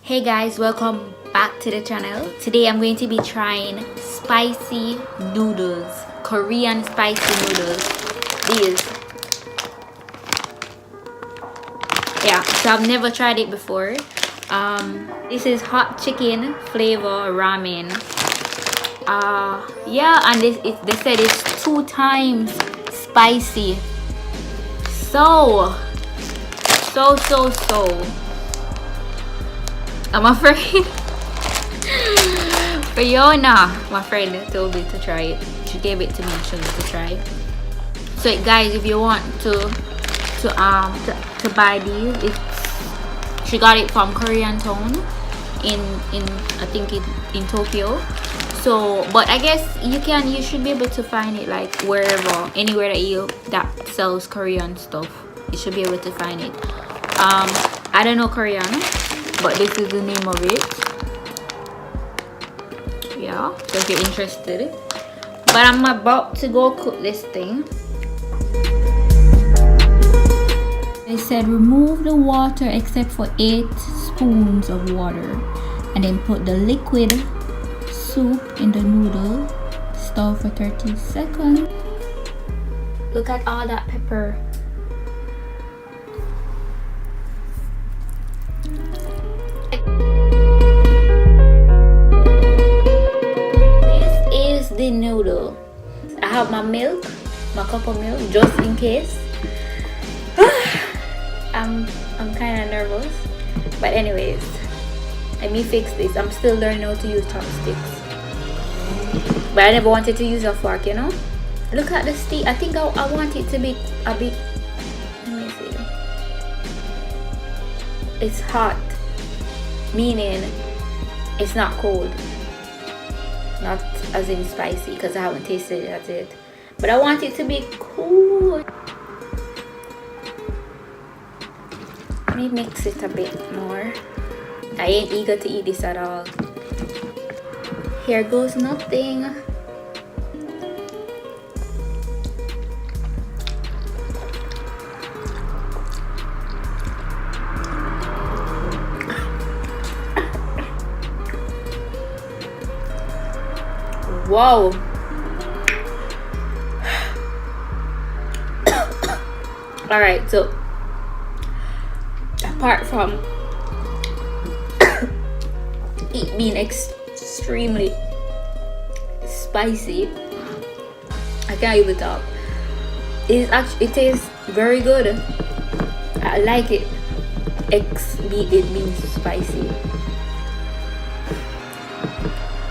Hey guys, welcome back to the channel. Today I'm going to be trying spicy noodles, Korean spicy noodles. These, yeah, so I've never tried it before. This is hot chicken flavor ramen. Yeah, and they said it's 2 times spicy. So I'm afraid. Fiona, my friend, told me to try it. She gave it to me actually to try. So guys, if you want to buy these, she got it from Korean Town in I think in Tokyo. So, but I guess you should be able to find it like wherever, anywhere that sells Korean stuff. You should be able to find it. I don't know Korean, but this is the name of it. Yeah, so if you're interested. But I'm about to go cook this thing. They said remove the water except for 8 spoons of water, and then put the liquid soup in the noodle. Stir for 30 seconds. Look at all that pepper. The noodle. I have my milk, my cup of milk, just in case. I'm kind of nervous, but anyways, let me fix this. I'm still learning how to use chopsticks, but I never wanted to use a fork, you know. Look at the steak. I think I want it to be a bit. Let me see. It's hot, meaning it's not cold. Not as in spicy, because I haven't tasted it, that's it. But I want it to be cool. Let me mix it a bit more. I ain't eager to eat this at all. Here goes nothing. Whoa. Alright, so apart from it being extremely spicy, I can't even talk. It tastes very good. I like it. It being spicy.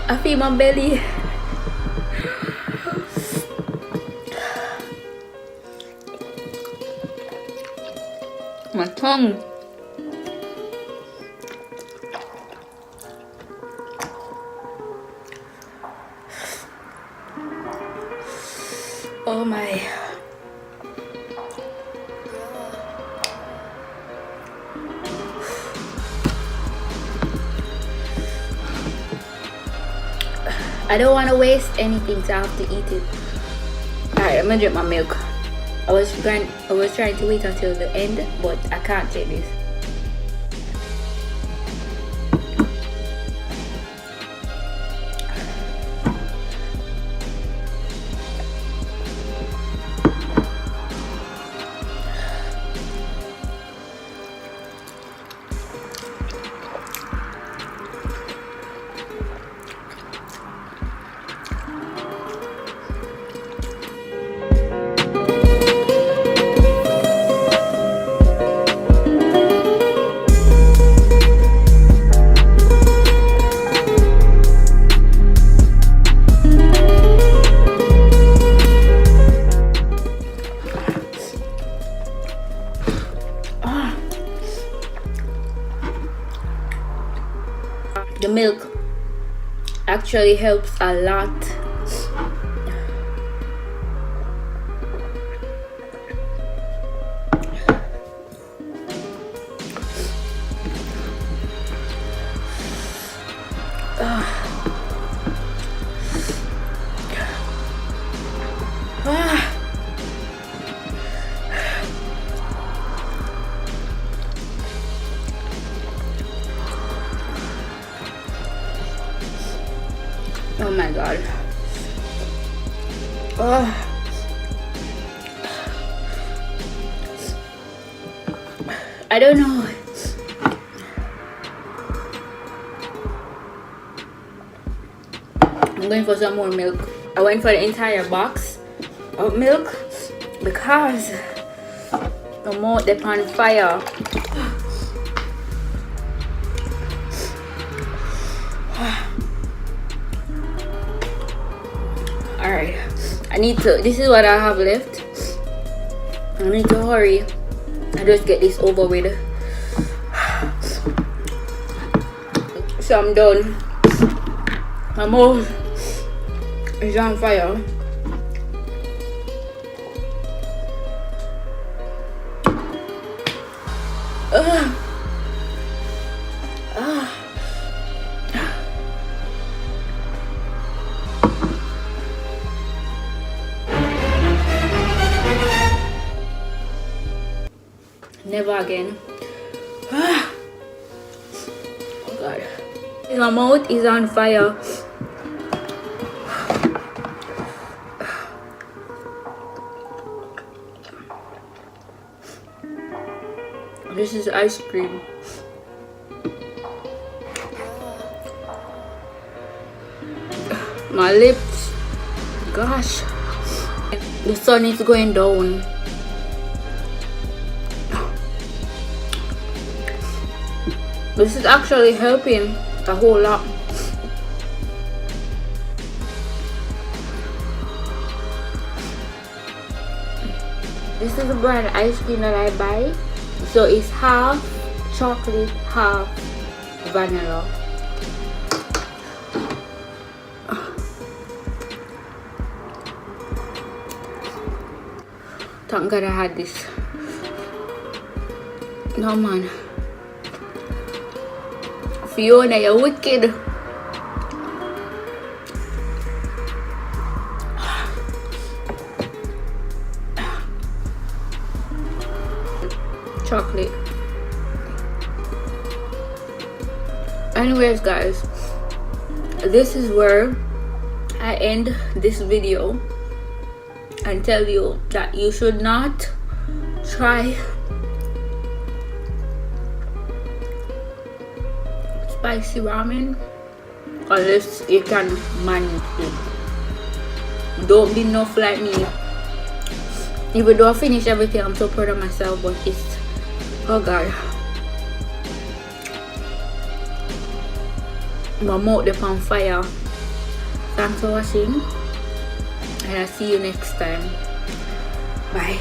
I feel my belly. My tongue. Oh my. I don't want to waste anything, so I have to eat it. Alright, I'm gonna drink my milk. I was trying to wait until the end, but I can't take this. The milk actually helps a lot. Oh my god. Oh. I don't know. I'm going for some more milk. I went for the entire box of milk because the more they on fire. Alright, I need to, this is what I have left. I need to hurry and just get this over with. So I'm done. My mouth is on fire. Never again. Oh god. My mouth is on fire. This is ice cream. My lips. Gosh. The sun is going down. This is actually helping a whole lot. This is the brand ice cream that I buy. So it's half chocolate, half vanilla. Thank God I had this. No man. Fiona, you're wicked. Chocolate. Anyways guys, this is where I end this video and tell you that you should not try spicy ramen unless you can manage it. Don't be enough like me. Even though I finish everything, I'm so proud of myself, but it's, oh god, my mouth is on fire. Thanks for watching and I'll see you next time. Bye.